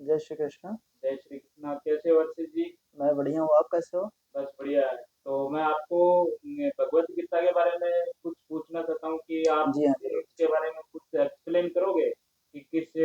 जय श्री कृष्ण। जय श्री कृष्णा। कैसे हो वर्षित जी? मैं बढ़िया हूँ, आप कैसे हो? बस बढ़िया है। तो मैं आपको भगवत गीता के बारे में कुछ पूछना चाहता हूँ कि आप जी हाँ, मुझे जरूर। इसके बारे में कुछ एक्सप्लेन करोगे कि किस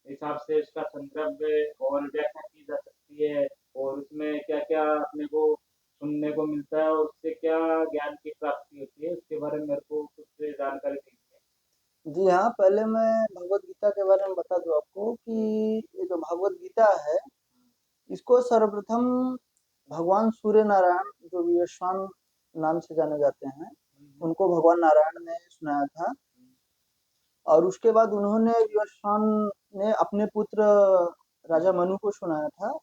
हिसाब से इसका संदर्भ और व्याख्या की जा सकती है और उसमें क्या क्या अपने को सुनने को मिलता है और उससे क्या ज्ञान की प्राप्ति होती है, उसके बारे में मेरे को कुछ जानकारी दीजिए। जी हाँ, पहले मैं भगवत गीता के बारे में बता दूं आपको कि ये जो भगवत गीता है, इसको सर्वप्रथम भगवान सूर्य नारायण, जो विवस्वान नाम से जाने जाते हैं, हम्म, उनको भगवान नारायण ने सुनाया था। और उसके बाद उन्होंने विवस्वान ने अपने पुत्र राजा मनु को सुनाया था।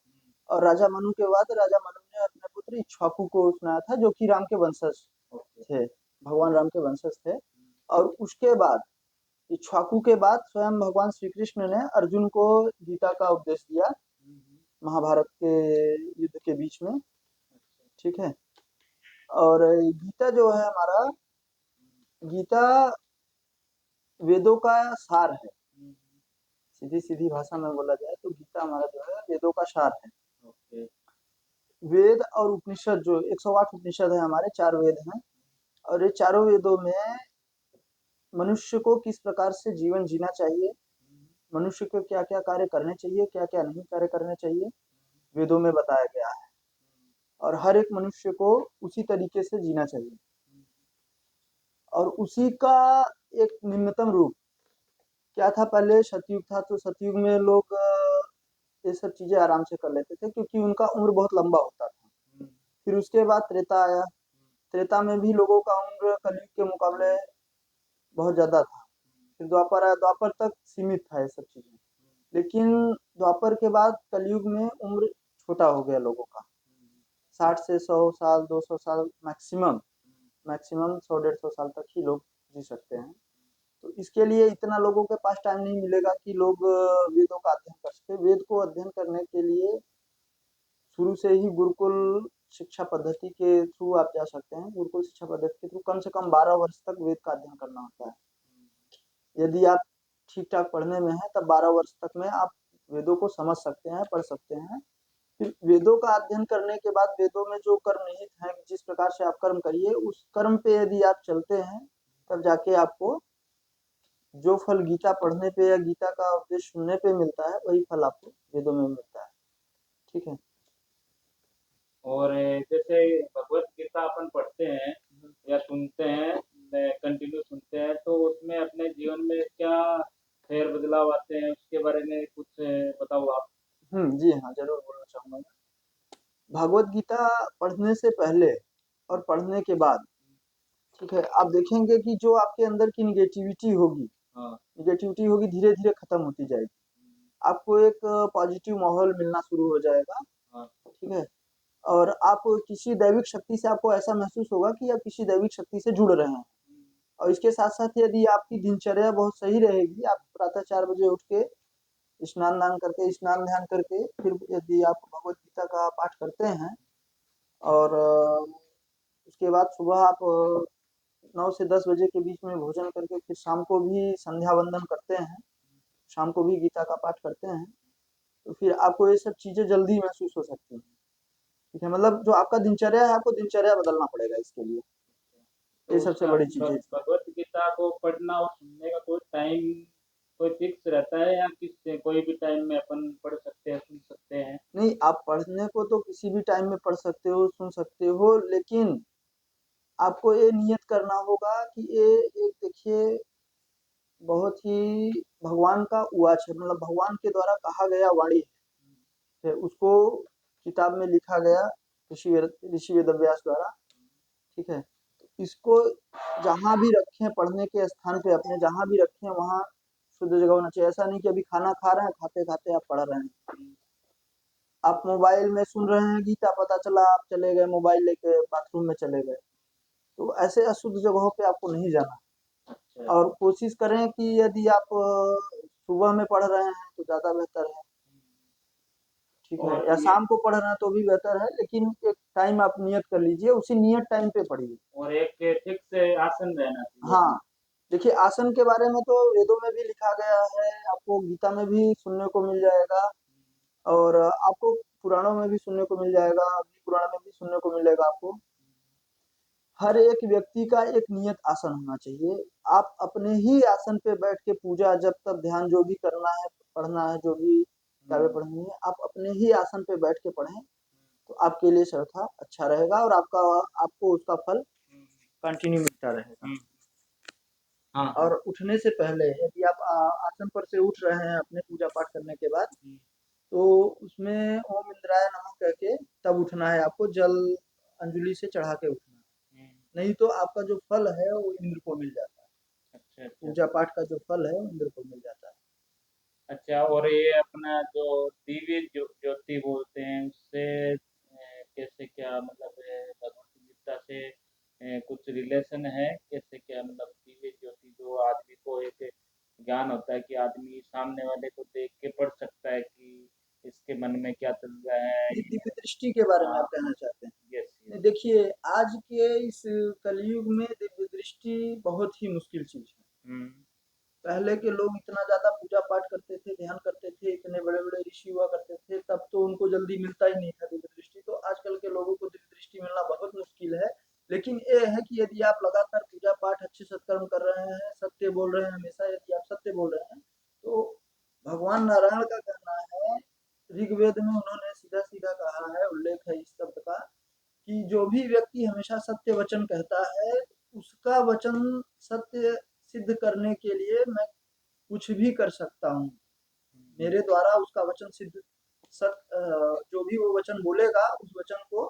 और राजा मनु के बाद राजा मनु ने अपने पुत्र इक्ष्वाकु को सुनाया था, जो कि राम के वंशज ओके। थे, भगवान राम के वंशज थे। और उसके बाद इक्ष्वाकु के बाद स्वयं भगवान श्री कृष्ण ने अर्जुन को गीता का उपदेश दिया, महाभारत के युद्ध के बीच में। ठीक है। और गीता जो है हमारा, गीता वेदों का सार है। सीधी सीधी भाषा में बोला जाए तो गीता हमारा जो है वेदों का सार है। ओके। वेद और उपनिषद, जो 108 उपनिषद है, हमारे 4 वेद हैं। और ये चारों वेदों में मनुष्य को किस प्रकार से जीवन जीना चाहिए, मनुष्य को क्या क्या कार्य करने चाहिए, क्या क्या नहीं कार्य करने चाहिए, वेदों में बताया गया है। और हर एक मनुष्य को उसी तरीके से जीना चाहिए। और उसी का एक निम्नतम रूप क्या था, पहले सतयुग था, तो सतयुग में लोग ये सब चीजें आराम से कर लेते थे, क्योंकि उनका उम्र बहुत लंबा होता था। फिर उसके बाद त्रेता आया। त्रेता में भी लोगों का उम्र कलयुग के मुकाबले बहुत ज्यादा था। फिर द्वापर आया, द्वापर तक सीमित था ये सब चीजें। लेकिन द्वापर के बाद कलयुग में उम्र छोटा हो गया लोगों का। 60 से 100 साल, 200 साल मैक्सिमम, मैक्सिमम 100 150 साल तक ही लोग जी सकते हैं। तो इसके लिए इतना लोगों के पास टाइम नहीं मिलेगा कि लोग वेदों का अध्ययन कर सके। वेद को अध्ययन करने के लिए शुरू से ही गुरुकुल शिक्षा पद्धति के थ्रू आप जा सकते हैं। गुरुकुल शिक्षा पद्धति के थ्रू कम से कम 12 वर्ष तक वेद का अध्ययन करना होता है। यदि आप ठीक ठाक पढ़ने में हैं, तब 12 वर्ष तक में आप वेदों को समझ सकते हैं, पढ़ सकते हैं। फिर वेदों का अध्ययन करने के बाद वेदों में जो कर्म निहित है, जिस प्रकार से आप कर्म करिए, उस कर्म पे यदि आप चलते हैं, तब जाके आपको जो फल गीता पढ़ने पे या गीता का उपदेश सुनने पे मिलता है, वही फल आपको वेदों में मिलता है। ठीक है। और जैसे भगवत गीता अपन पढ़ते हैं या सुनते हैं, कंटिन्यू सुनते हैं, तो उसमें अपने जीवन में क्या फेर बदलाव आते हैं, उसके बारे में कुछ बताओ आप। जी हाँ, जरूर बोलना चाहूंगा मैं। भागवत गीता पढ़ने से पहले और पढ़ने के बाद, ठीक है, आप देखेंगे कि जो आपके अंदर की निगेटिविटी होगी, हाँ। निगेटिविटी होगी, धीरे धीरे खत्म होती जाएगी। आपको एक पॉजिटिव माहौल मिलना शुरू हो जाएगा। हाँ। ठीक है। और आप किसी दैविक शक्ति से, आपको ऐसा महसूस होगा कि आप किसी दैविक शक्ति से जुड़ रहे हैं। और इसके साथ साथ यदि आपकी दिनचर्या बहुत सही रहेगी, आप प्रातः 4 बजे उठ के स्नान ध्यान करके फिर यदि आप भगवत गीता का पाठ करते हैं, और उसके बाद सुबह आप 9 से 10 बजे के बीच में भोजन करके फिर शाम को भी संध्या वंदन करते हैं, शाम को भी गीता का पाठ करते हैं, तो फिर आपको ये सब चीजें जल्दी महसूस हो सकती हैं। ठीक है, मतलब जो आपका दिनचर्या है, आपको दिनचर्या बदलना पड़ेगा इसके लिए। तो ये सबसे उसका बड़ी चीज है। भगवत गीता को पढ़ना और सुनने का कोई टाइम, कोई फिक्स रहता है या किस कोई भी टाइम में अपन पढ़ सकते हैं, सुन सकते हैं? नहीं, आप पढ़ने को तो किसी भी टाइम में पढ़ सकते हो, सुन सकते हो, लेकिन आपको ये नियत करना होगा कि ये एक, देखिए, बहुत ही भगवान का उवाच है, मतलब भगवान के द्वारा कहा गया वाणी है। उसको किताब में लिखा गया ऋषि वेदव्यास द्वारा। ठीक है। तो इसको जहाँ भी रखें, पढ़ने के स्थान पे अपने जहाँ भी रखें, वहाँ शुद्ध जगह होना चाहिए। ऐसा नहीं कि अभी खाना खा रहे हैं, खाते खाते आप पढ़ रहे हैं, आप मोबाइल में सुन रहे हैं गीता, पता चला आप चले गए मोबाइल लेके बाथरूम में चले गए, तो ऐसे अशुद्ध जगहों पे आपको नहीं जाना। अच्छा। और कोशिश करें कि यदि आप सुबह में पढ़ रहे हैं तो ज्यादा बेहतर है। ठीक है, और या ये, शाम को पढ़ रहे हैं तो भी बेहतर है, लेकिन एक टाइम आप नियत कर लीजिए, उसी नियत टाइम पे पढ़िए। और एक फिक्स आसन रहना चाहिए हाँ, अपना। देखिए, आसन के बारे में तो वेदों में भी लिखा गया है, आपको गीता में भी सुनने को मिल जाएगा। और आपको पुराणों में भी सुनने को मिल जाएगा, अग्नि पुराण में भी सुनने को मिलेगा आपको। हर एक व्यक्ति का एक नियत आसन होना चाहिए। आप अपने ही आसन पे बैठ के पूजा, जप, तप, ध्यान जो भी करना है, पढ़ना है, जो भी किताबें पढ़नी है, आप अपने ही आसन पे बैठ के पढ़ें, तो आपके लिए सर्वथा अच्छा रहेगा और आपको उसका फल कंटिन्यू मिलता रहेगा। हाँ हाँ। और उठने से पहले यदि आप आसन पर से उठ रहे हैं अपने पूजा पाठ करने के बाद, तो उसमें ओम इंद्राय नमः कह के तब उठना है आपको, जल अंजलि से चढ़ा के उठना है। नहीं तो आपका जो फल है वो इंद्र को मिल जाता है। अच्छा अच्छा। पूजा पाठ का जो फल है वो इंद्र को मिल जाता है। अच्छा, और ये अपना जो दिव्य ज्योति बोलते हैं उससे कैसे क्या मतलब भगवत गीता से कुछ रिलेशन है? कैसे क्या मतलब दिव्य ज्योति जो आदमी को एक ज्ञान होता है कि आदमी सामने वाले को देख के पढ़ सकता है कि इसके मन में क्या चल रहा है ये ये। दिव्य दृष्टि के बारे में हाँ आप कहना चाहते हैं? यस नहीं, यस। देखिए, आज के इस कलयुग में दिव्य दृष्टि बहुत ही मुश्किल चीज है। हम्म पहले के लोग इतना ज्यादा पूजा पाठ करते थे, ध्यान करते थे, इतने बड़े बड़े ऋषि हुआ करते थे, तब तो उनको जल्दी मिलता ही नहीं था दिव्य दृष्टि। तो आजकल के लोगों को दिव्य दृष्टि मिलना बहुत मुश्किल है। लेकिन ये है कि यदि आप लगातार पूजा पाठ, अच्छे सत्कर्म कर रहे हैं, सत्य बोल रहे हैं हमेशा, यदि आप सत्य बोल रहे हैं, तो भगवान नारायण का कहना है, ऋग्वेद में उन्होंने सीधा सीधा कहा है, उल्लेख है इस शब्द का, कि जो भी व्यक्ति हमेशा सत्य वचन कहता है, उसका वचन सत्य सिद्ध करने के लिए मैं कुछ भी कर सकता हूँ। मेरे द्वारा उसका वचन सिद्ध, जो भी वो वचन बोलेगा उस वचन को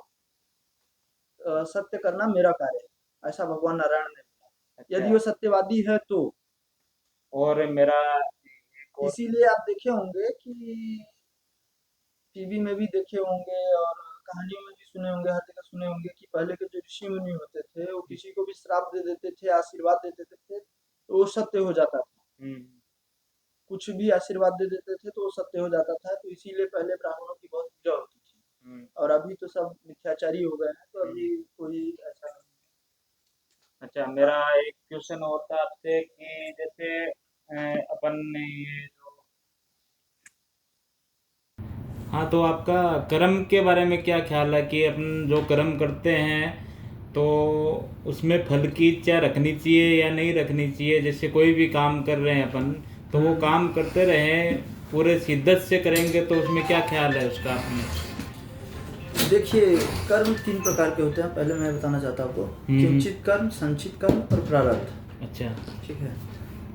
सत्य करना मेरा कार्य है, ऐसा भगवान नारायण ने बोला, अच्छा। यदि वो सत्यवादी है तो। और मेरा एक और इसीलिए आप देखे होंगे कि टीवी में भी देखे होंगे और कहानियों में भी सुने होंगे, हर जगह सुने होंगे कि पहले के जो ऋषि मुनि होते थे वो किसी को भी श्राप दे देते थे, आशीर्वाद दे देते थे, तो वो सत्य हो जाता था। हम्म कुछ भी आशीर्वाद दे देते थे तो वो सत्य हो जाता था। तो इसीलिए पहले ब्राह्मणों की बहुत पूजा होती थी। हम्म और अभी तो सब मिथ्याचारी हो गए हैं, तो हम्म। अभी कोई ऐसा नहीं अच्छा, मेरा एक क्वेश्चन और था आपसे कि जैसे अपन ने ये जो, हाँ तो आपका कर्म के बारे में क्या ख्याल है कि अपन जो कर्म करते हैं तो उसमें फल की इच्छा रखनी चाहिए या नहीं रखनी चाहिए? जैसे कोई भी काम कर रहे हैं अपन, तो वो काम करते रहें पूरे शिद्दत से करेंगे तो उसमें क्या ख्याल है उसका अपने? देखिए, कर्म 3 प्रकार के होते हैं, पहले मैं बताना चाहता हूँ आपको। किंचित कर्म, संचित कर्म और प्रारब्ध। अच्छा। ठीक है?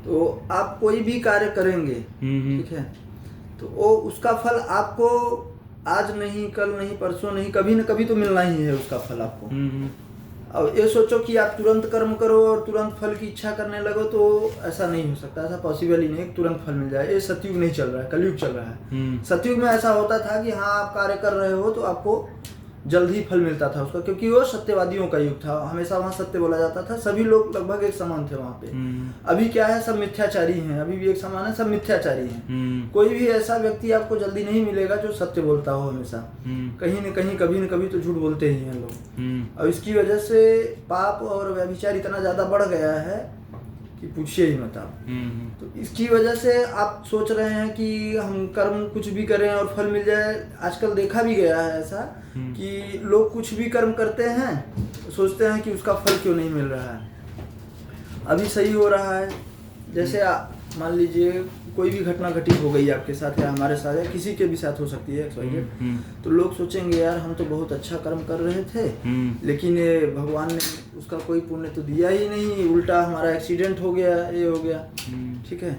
तो आप कोई भी कार्य करेंगे, ठीक है? तो वो उसका फल आपको आज नहीं, कल नहीं, परसों नहीं, कभी न कभी तो मिलना ही है उसका फल आपको। अब ये सोचो कि आप तुरंत कर्म करो और तुरंत फल की इच्छा करने लगो, तो ऐसा नहीं हो सकता, ऐसा पॉसिबल ही नहीं है तुरंत फल मिल जाए। ये सतयुग नहीं चल रहा है, कलयुग चल रहा है। सतयुग में ऐसा होता था कि हाँ, आप कार्य कर रहे हो तो आपको जल्द ही फल मिलता था उसका, क्योंकि वो सत्यवादियों का युग था, हमेशा वहाँ सत्य बोला जाता था, सभी लोग लगभग एक समान थे वहाँ पे। अभी क्या है, सब मिथ्याचारी हैं, अभी भी एक समान है, सब मिथ्याचारी हैं। कोई भी ऐसा व्यक्ति आपको जल्दी नहीं मिलेगा जो सत्य बोलता हो हमेशा। कहीं न कहीं, कभी न कभी तो झूठ बोलते ही हैं लोग। और इसकी वजह से पाप और व्यभिचार इतना ज़्यादा बढ़ गया है कि पूछिए ही मत आप। तो इसकी वजह से आप सोच रहे हैं कि हम कर्म कुछ भी करें और फल मिल जाए। आजकल देखा भी गया है ऐसा कि लोग कुछ भी कर्म करते हैं, सोचते हैं कि उसका फल क्यों नहीं मिल रहा है। अभी सही हो रहा है, जैसे मान लीजिए कोई भी घटना घटित हो गई आपके साथ या हमारे साथ या किसी के भी साथ हो सकती है, तो लोग सोचेंगे यार हम तो बहुत अच्छा कर्म कर रहे थे, लेकिन ये भगवान ने उसका कोई पुण्य तो दिया ही नहीं, उल्टा हमारा एक्सीडेंट हो गया, ये हो गया। ठीक है?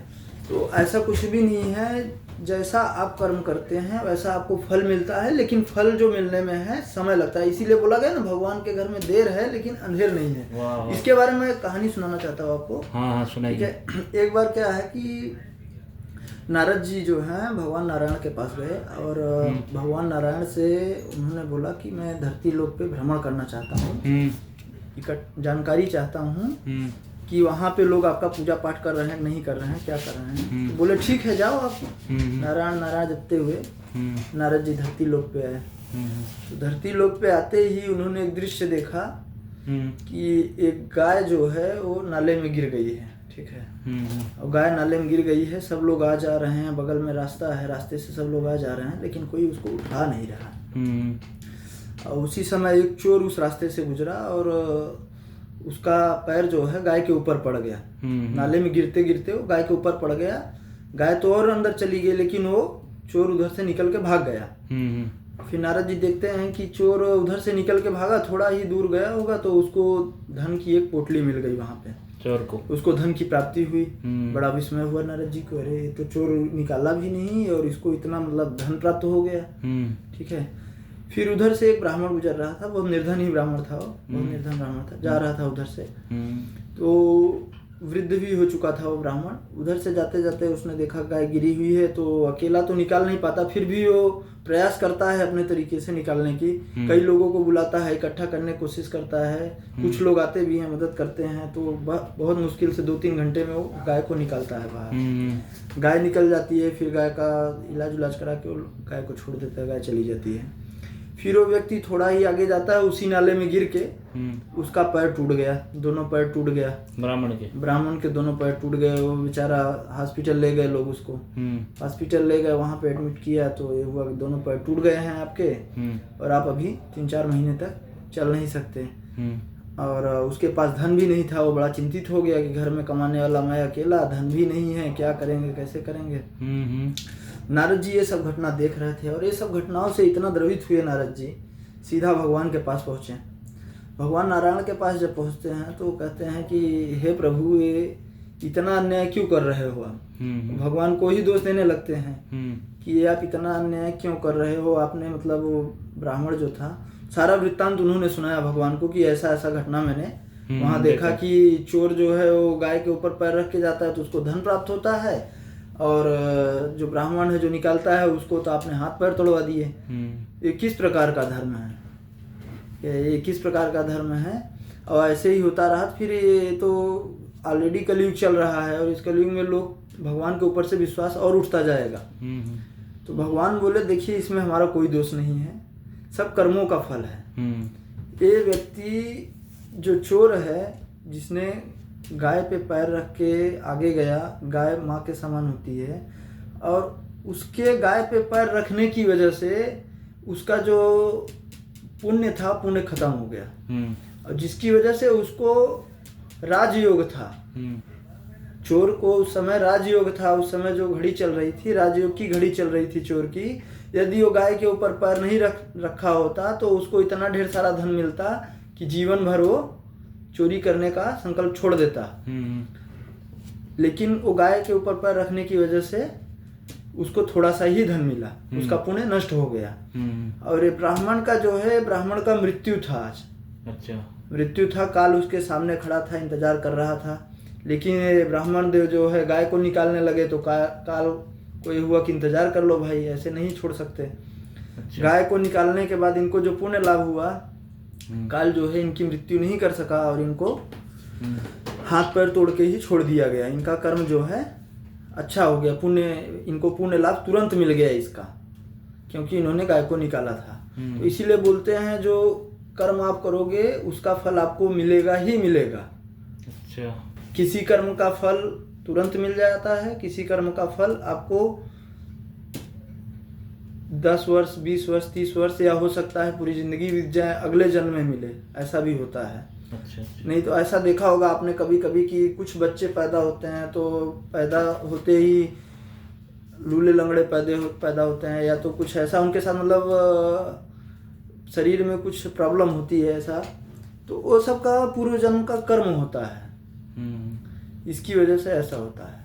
तो ऐसा कुछ भी नहीं है, जैसा आप कर्म करते हैं वैसा आपको फल मिलता है, लेकिन फल जो मिलने में है समय लगता है। इसीलिए बोला गया ना, भगवान के घर में देर है लेकिन अंधेर नहीं है। इसके बारे में कहानी सुनाना चाहता हूँ आपको। हाँ सुनाइए। ठीक है? एक बार क्या है कि नारद जी जो हैं भगवान नारायण के पास गए और भगवान नारायण से उन्होंने बोला कि मैं धरती लोक पे भ्रमण करना चाहता हूँ, जानकारी चाहता हूँ कि वहाँ पे लोग आपका पूजा पाठ कर रहे हैं, नहीं कर रहे हैं, क्या कर रहे हैं। तो बोले ठीक है, जाओ आप। नारायण नारायण जपते हुए नारद जी धरती लोक पे आए। तो धरती लोक पे आते ही उन्होंने एक दृश्य देखा कि एक गाय जो है वो नाले में गिर गई है। ठीक है। और गाय नाले में गिर गई है, सब लोग आ जा रहे हैं, बगल में रास्ता है, रास्ते से सब लोग आ जा रहे हैं, लेकिन कोई उसको उठा नहीं रहा। और उसी समय एक चोर उस रास्ते से गुजरा और उसका पैर जो है गाय के ऊपर पड़ गया। नाले में गिरते गिरते वो गाय के ऊपर पड़ गया। गाय तो और अंदर चली गई, लेकिन वो चोर उधर से निकल के भाग गया। फिर नारद जी देखते हैं कि चोर उधर से निकल के भागा, थोड़ा ही दूर गया होगा तो उसको धन की एक पोटली मिल गई वहां पे, चोर को, उसको धन की प्राप्ति हुई। बड़ा विस्मय हुआ नारद जी को, अरे तो चोर निकाला भी नहीं और इसको इतना मतलब धन प्राप्त हो गया। ठीक है। फिर उधर से एक ब्राह्मण गुजर रहा था, बहुत निर्धन ही ब्राह्मण था, वो बहुत निर्धन ब्राह्मण था, जा रहा था उधर से। तो वृद्ध भी हो चुका था वो ब्राह्मण। उधर से जाते जाते उसने देखा गाय गिरी हुई है, तो अकेला तो निकाल नहीं पाता, फिर भी वो प्रयास करता है अपने तरीके से निकालने की। कई लोगों को बुलाता है, इकट्ठा करने की कोशिश करता है, कुछ लोग आते भी हैं, मदद करते हैं, तो बहुत मुश्किल से 2-3 घंटे में वो गाय को निकालता है बाहर। गाय निकल जाती है, फिर गाय का इलाज उलाज करा के वो गाय को छोड़ देता है, गाय चली जाती है। फिर वो व्यक्ति थोड़ा ही आगे जाता है, उसी नाले में गिर के उसका पैर टूट गया, दोनों पैर टूट गया। ब्राह्मण के दोनों पैर टूट गए। वो बेचारा हॉस्पिटल ले गए लोग उसको, हॉस्पिटल ले गए, वहां पे एडमिट किया तो ये हुआ कि दोनों पैर टूट गए हैं आपके, और आप अभी 3-4 महीने तक चल नहीं सकते। और उसके पास धन भी नहीं था। वो बड़ा चिंतित हो गया कि घर में कमाने वाला मैं अकेला, धन भी नहीं है, क्या करेंगे, कैसे करेंगे। नारद जी ये सब घटना देख रहे थे और ये सब घटनाओं से इतना द्रवित हुए नारद जी, सीधा भगवान के पास पहुंचे। भगवान नारायण के पास जब पहुंचते हैं तो कहते हैं कि हे प्रभु, ये इतना अन्याय क्यों कर रहे हो आप। भगवान को ही दोष देने लगते हैं कि ये आप इतना अन्याय क्यों कर रहे हो। आपने मतलब वो ब्राह्मण जो था, सारा वृत्तांत उन्होंने सुनाया भगवान को कि ऐसा ऐसा घटना मैंने वहां देखा कि चोर जो है वो गाय के ऊपर पैर रख के जाता है तो उसको धन प्राप्त होता है, और जो ब्राह्मण है जो निकालता है उसको तो आपने हाथ पैर तोड़वा दिए। ये किस प्रकार का धर्म है, ये किस प्रकार का धर्म है। और ऐसे ही होता रहा। फिर ये तो ऑलरेडी कलयुग चल रहा है और इस कलयुग में लोग भगवान के ऊपर से विश्वास और उठता जाएगा। तो भगवान बोले देखिए इसमें हमारा कोई दोष नहीं है, सब कर्मों का फल है। ये व्यक्ति जो चोर है, जिसने गाय पे पैर रख के आगे गया, गाय माँ के समान होती है, और उसके गाय पे पैर रखने की वजह से उसका जो पुण्य था, पुण्य खत्म हो गया, और जिसकी वजह से उसको राजयोग था। चोर को उस समय राजयोग था, उस समय जो घड़ी चल रही थी, राजयोग की घड़ी चल रही थी चोर की। यदि वो गाय के ऊपर पैर नहीं रखा होता तो उसको इतना ढेर सारा धन मिलता कि जीवन भर वो चोरी करने का संकल्प छोड़ देता। लेकिन वो गाय के ऊपर पैर रखने की वजह से उसको थोड़ा सा ही धन मिला, उसका पुण्य नष्ट हो गया। और ये ब्राह्मण का जो है, ब्राह्मण का मृत्यु था आज। अच्छा, मृत्यु था, काल उसके सामने खड़ा था, इंतजार कर रहा था। लेकिन ये ब्राह्मण देव जो है गाय को निकालने लगे तो काल को ये हुआ कि इंतजार कर लो भाई, ऐसे नहीं छोड़ सकते। अच्छा। गाय को निकालने के बाद इनको जो पुण्य लाभ हुआ, काल जो है इनकी मृत्यु नहीं कर सका और इनको हाथ पैर तोड़ के ही छोड़ दिया गया। इनका कर्म जो है अच्छा हो गया, पुण्य, इनको पुण्य लाभ तुरंत मिल गया इसका, क्योंकि इन्होंने गाय को निकाला था। तो इसीलिए बोलते हैं जो कर्म आप करोगे उसका फल आपको मिलेगा ही मिलेगा। अच्छा, किसी कर्म का फल तुरंत मिल जाता है, किसी कर्म का फल आपको 10 वर्ष, 20 वर्ष, 30 वर्ष या हो सकता है पूरी जिंदगी बीत जाए, अगले जन्म में मिले, ऐसा भी होता है। अच्छा। नहीं तो ऐसा देखा होगा आपने कभी कभी कि कुछ बच्चे पैदा होते हैं तो पैदा होते ही लूले लंगड़े पैदा होते हैं, या तो कुछ ऐसा उनके साथ मतलब शरीर में कुछ प्रॉब्लम होती है ऐसा, तो वो सब का पूर्व जन्म का कर्म होता है, इसकी वजह से ऐसा होता है।